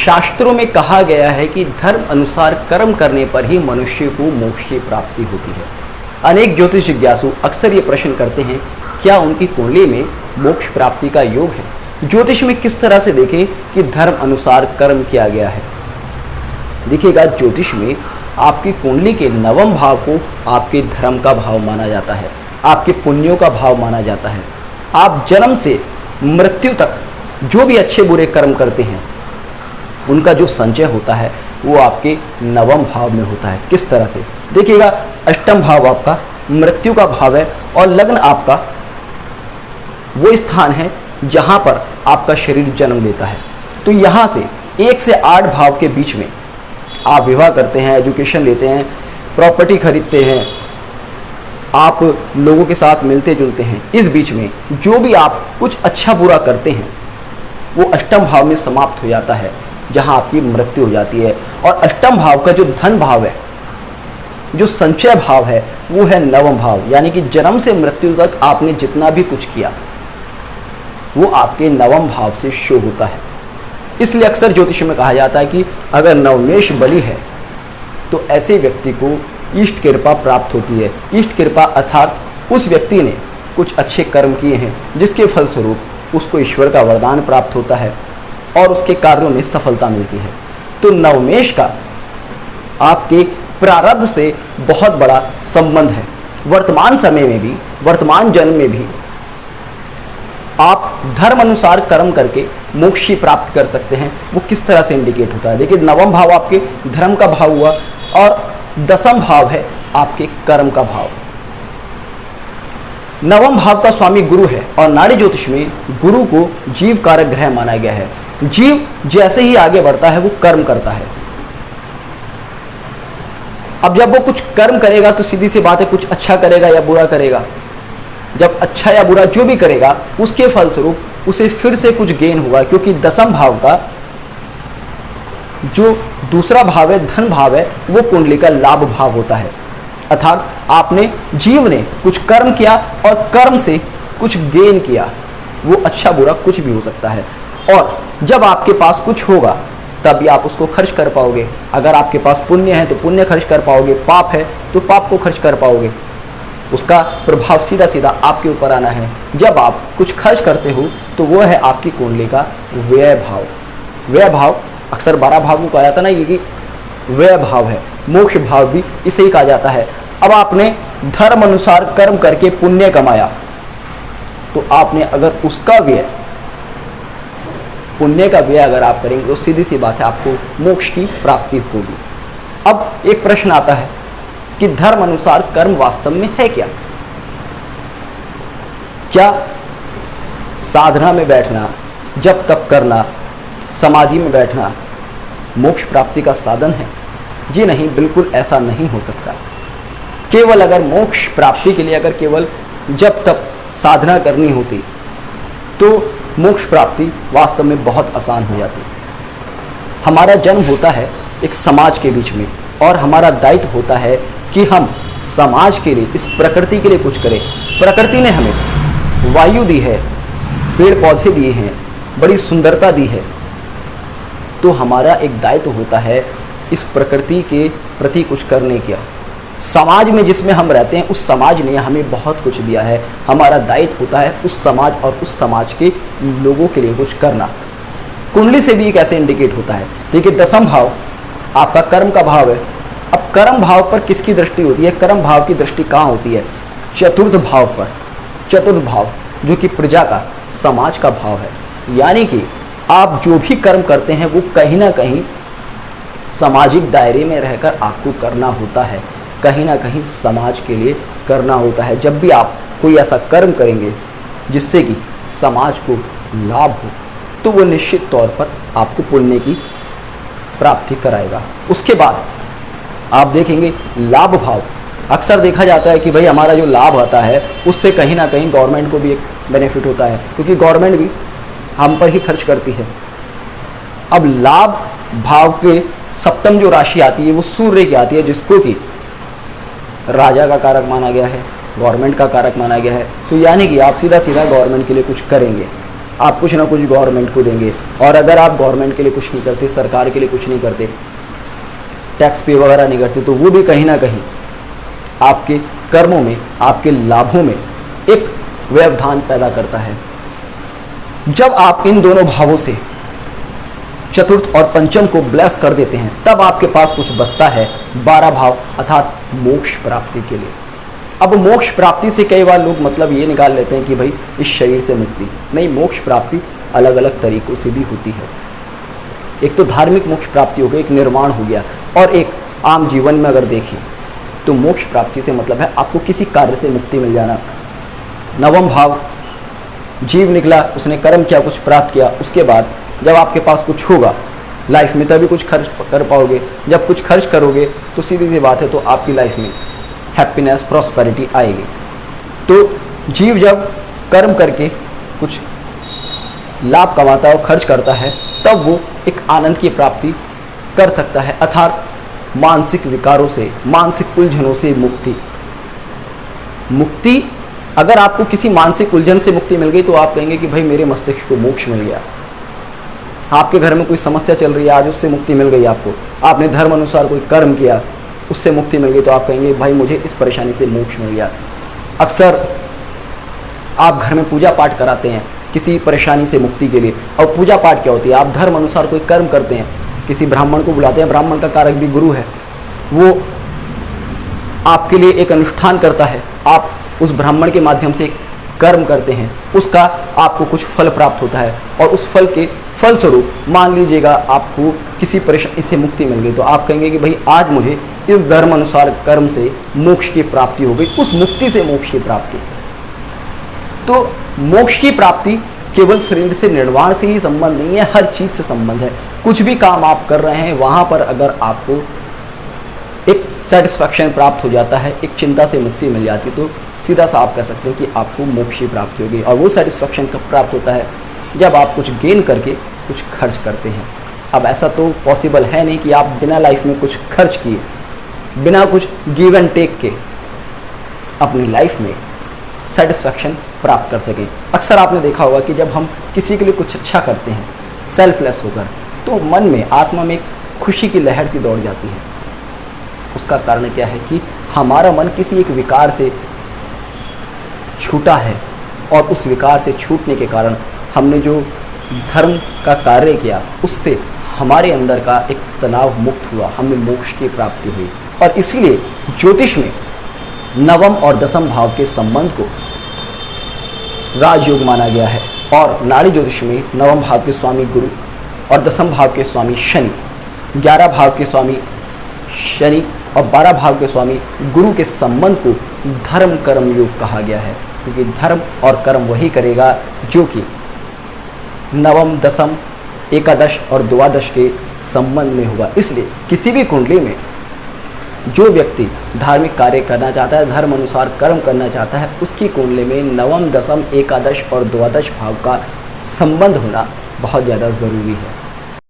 शास्त्रों में कहा गया है कि धर्म अनुसार कर्म करने पर ही मनुष्य को मोक्ष की प्राप्ति होती है। अनेक ज्योतिष जिज्ञासु अक्सर ये प्रश्न करते हैं, क्या उनकी कुंडली में मोक्ष प्राप्ति का योग है। ज्योतिष में किस तरह से देखें कि धर्म अनुसार कर्म किया गया है। देखिएगा, ज्योतिष में आपकी कुंडली के नवम भाव को आपके धर्म का भाव माना जाता है, आपके पुण्यों का भाव माना जाता है। आप जन्म से मृत्यु तक जो भी अच्छे बुरे कर्म करते हैं उनका जो संचय होता है वो आपके नवम भाव में होता है। किस तरह से देखिएगा, अष्टम भाव आपका मृत्यु का भाव है और लग्न आपका वो स्थान है जहां पर आपका शरीर जन्म लेता है। तो यहां से 1 से 8 भाव के बीच में आप विवाह करते हैं, एजुकेशन लेते हैं, प्रॉपर्टी खरीदते हैं, आप लोगों के साथ मिलते जुलते हैं। इस बीच में जो भी आप कुछ अच्छा बुरा करते हैं वो अष्टम भाव में समाप्त हो जाता है, जहां आपकी मृत्यु हो जाती है। और अष्टम भाव का जो धन भाव है, जो संचय भाव है, वो है नवम भाव। यानी कि जन्म से मृत्यु तक आपने जितना भी कुछ किया वो आपके नवम भाव से शो होता है। इसलिए अक्सर ज्योतिष में कहा जाता है कि अगर नवमेश बली है तो ऐसे व्यक्ति को इष्ट कृपा प्राप्त होती है। इष्ट कृपा अर्थात उस व्यक्ति ने कुछ अच्छे कर्म किए हैं जिसके फलस्वरूप उसको ईश्वर का वरदान प्राप्त होता है और उसके कार्यों में सफलता मिलती है। तो नवमेश का आपके प्रारब्ध से बहुत बड़ा संबंध है। वर्तमान समय में भी, वर्तमान जन्म में भी आप धर्म अनुसार कर्म करके मोक्ष ही प्राप्त कर सकते हैं। वो किस तरह से इंडिकेट होता है, देखिए, नवम भाव आपके धर्म का भाव हुआ और दसम भाव है आपके कर्म का भाव। नवम भाव का स्वामी गुरु है और नाड़ी ज्योतिष में गुरु को जीव कारक ग्रह माना गया है। जीव जैसे ही आगे बढ़ता है वो कर्म करता है। अब जब वो कुछ कर्म करेगा तो सीधी सी बात है, कुछ अच्छा करेगा या बुरा करेगा। जब अच्छा या बुरा जो भी करेगा उसके फलस्वरूप उसे फिर से कुछ गेन होगा, क्योंकि दसम भाव का जो दूसरा भाव है, धन भाव है, वो कुंडली का लाभ भाव होता है। अर्थात आपने, जीव ने कुछ कर्म किया और कर्म से कुछ गेन किया, वो अच्छा बुरा कुछ भी हो सकता है। और जब आपके पास कुछ होगा तभी आप उसको खर्च कर पाओगे। अगर आपके पास पुण्य है तो पुण्य खर्च कर पाओगे, पाप है तो पाप को खर्च कर पाओगे। उसका प्रभाव सीधा सीधा आपके ऊपर आना है। जब आप कुछ खर्च करते हो तो वो है आपकी कुंडली का व्यय भाव। व्यय भाव अक्सर 12 भाव को कहा जाता है ना, ये कि व्यय भाव है। मोक्ष भाव भी इसे ही कहा जाता है। अब आपने धर्म अनुसार कर्म करके पुण्य कमाया तो आपने अगर उसका व्यय, पुण्य का व्यय अगर आप करेंगे तो सीधी सी बात है आपको मोक्ष की प्राप्ति होगी। अब एक प्रश्न आता है कि धर्म अनुसार कर्म वास्तव में है क्या? क्या साधना में बैठना, जप तप करना, समाधि में बैठना मोक्ष प्राप्ति का साधन है? जी नहीं, बिल्कुल ऐसा नहीं हो सकता। केवल अगर मोक्ष प्राप्ति के लिए अगर केवल जप तप साधना करनी होती तो मोक्ष प्राप्ति वास्तव में बहुत आसान हो जाती। हमारा जन्म होता है एक समाज के बीच में और हमारा दायित्व होता है कि हम समाज के लिए, इस प्रकृति के लिए कुछ करें। प्रकृति ने हमें वायु दी है, पेड़ पौधे दिए हैं, बड़ी सुंदरता दी है, तो हमारा एक दायित्व होता है इस प्रकृति के प्रति कुछ करने का। समाज में जिसमें हम रहते हैं उस समाज ने हमें बहुत कुछ दिया है, हमारा दायित्व होता है उस समाज और उस समाज के लोगों के लिए कुछ करना। कुंडली से भी एक ऐसे इंडिकेट होता है। देखिए, दसम भाव आपका कर्म का भाव है। अब कर्म भाव पर किसकी दृष्टि होती है? कर्म भाव की दृष्टि कहाँ होती है? चतुर्थ भाव पर। चतुर्थ भाव जो कि प्रजा का, समाज का भाव है। यानी कि आप जो भी कर्म करते हैं वो कहीं ना कहीं सामाजिक दायरे में रहकर आपको करना होता है, कहीं ना कहीं समाज के लिए करना होता है। जब भी आप कोई ऐसा कर्म करेंगे जिससे कि समाज को लाभ हो तो वो निश्चित तौर पर आपको पुण्य की प्राप्ति कराएगा। उसके बाद आप देखेंगे लाभ भाव। अक्सर देखा जाता है कि भाई हमारा जो लाभ आता है उससे कहीं ना कहीं गवर्नमेंट को भी एक बेनिफिट होता है, क्योंकि गवर्नमेंट भी हम पर ही खर्च करती है। अब लाभ भाव के सप्तम जो राशि आती है वो सूर्य की आती है, जिसको कि राजा का कारक माना गया है, गवर्नमेंट का कारक माना गया है। तो यानी कि आप सीधा सीधा गवर्नमेंट के लिए कुछ करेंगे। आप कुछ ना कुछ गवर्नमेंट को देंगे, और अगर आप गवर्नमेंट के लिए कुछ नहीं करते, सरकार के लिए कुछ नहीं करते, टैक्स पे वगैरह नहीं करते, तो वो भी कहीं ना कहीं आपके कर्मों में, आपके लाभों में एक व्यवधान पैदा करता है। जब आप इन दोनों भावों से चतुर्थ और पंचम को ब्लेस कर देते हैं, तब आपके पास कुछ बचता है 12 भाव अर्थात मोक्ष प्राप्ति के लिए। अब मोक्ष प्राप्ति से कई बार लोग मतलब ये निकाल लेते हैं कि भाई इस शरीर से मुक्ति नहीं, मोक्ष प्राप्ति अलग अलग तरीकों से भी होती है। एक तो धार्मिक मोक्ष प्राप्ति हो गई, एक निर्वाण हो गया, और एक आम जीवन में अगर देखें तो मोक्ष प्राप्ति से मतलब है आपको किसी कार्य से मुक्ति मिल जाना। नवम भाव, जीव निकला, उसने कर्म किया, कुछ प्राप्त किया, उसके बाद जब आपके पास कुछ होगा लाइफ में तभी कुछ खर्च कर पाओगे। जब कुछ खर्च करोगे तो सीधी सी बात है, तो आपकी लाइफ में हैप्पीनेस, प्रॉस्पेरिटी आएगी। तो जीव जब कर्म करके कुछ लाभ कमाता है और खर्च करता है, तब वो एक आनंद की प्राप्ति कर सकता है, अर्थात मानसिक विकारों से, मानसिक उलझनों से मुक्ति। अगर आपको किसी मानसिक उलझन से मुक्ति मिल गई तो आप कहेंगे कि भाई मेरे मस्तिष्क को मोक्ष मिल गया। आपके घर में कोई समस्या चल रही है, आज उससे मुक्ति मिल गई आपको, आपने धर्म अनुसार कोई कर्म किया, उससे मुक्ति मिल गई, तो आप कहेंगे भाई मुझे इस परेशानी से मोक्ष मिल गया। अक्सर आप घर में पूजा पाठ कराते हैं किसी परेशानी से मुक्ति के लिए, और पूजा पाठ क्या होती है, आप धर्म अनुसार कोई कर्म करते हैं, किसी ब्राह्मण को बुलाते हैं, ब्राह्मण का कारक भी गुरु है, वो आपके लिए एक अनुष्ठान करता है, आप उस ब्राह्मण के माध्यम से कर्म करते हैं, उसका आपको कुछ फल प्राप्त होता है, और उस फल के फलस्वरूप मान लीजिएगा आपको किसी परेशानी से मुक्ति मिल गई, तो आप कहेंगे कि भाई आज मुझे इस धर्म अनुसार कर्म से मोक्ष की प्राप्ति हो गई, उस मुक्ति से मोक्ष की प्राप्ति। तो मोक्ष की प्राप्ति केवल शरीर से, निर्वाण से ही संबंध नहीं है, हर चीज से संबंध है। कुछ भी काम आप कर रहे हैं वहां पर अगर आपको एक सेटिस्फैक्शन प्राप्त हो जाता है, एक चिंता से मुक्ति मिल जाती है, तो सीधा सा आप कह सकते हैं कि आपको मोक्ष की प्राप्ति होगी। और वो सेटिस्फैक्शन कब प्राप्त होता है, जब आप कुछ गेन करके कुछ खर्च करते हैं। अब ऐसा तो पॉसिबल है नहीं कि आप बिना लाइफ में कुछ खर्च किए, बिना कुछ गिव एंड टेक के अपनी लाइफ में सेटिस्फैक्शन प्राप्त कर सकें। अक्सर आपने देखा होगा कि जब हम किसी के लिए कुछ अच्छा करते हैं सेल्फलेस होकर, तो मन में, आत्मा में एक खुशी की लहर सी दौड़ जाती है। उसका कारण क्या है कि हमारा मन किसी एक विकार से छूटा है, और उस विकार से छूटने के कारण हमने जो धर्म का कार्य किया उससे हमारे अंदर का एक तनाव मुक्त हुआ, हमें मोक्ष की प्राप्ति हुई। और इसीलिए ज्योतिष में नवम और दसम भाव के संबंध को राजयोग माना गया है, और नाड़ी ज्योतिष में नवम भाव के स्वामी गुरु और दसम भाव के स्वामी शनि, 11 भाव के स्वामी शनि और 12 भाव के स्वामी गुरु के संबंध को धर्म कर्म योग कहा गया है, क्योंकि धर्म और कर्म वही करेगा जो कि नवम, दसम, एकादश और द्वादश के संबंध में होगा। इसलिए किसी भी कुंडली में जो व्यक्ति धार्मिक कार्य करना चाहता है, धर्म अनुसार कर्म करना चाहता है, उसकी कुंडली में नवम, दसम, एकादश और द्वादश भाव का संबंध होना बहुत ज़्यादा ज़रूरी है।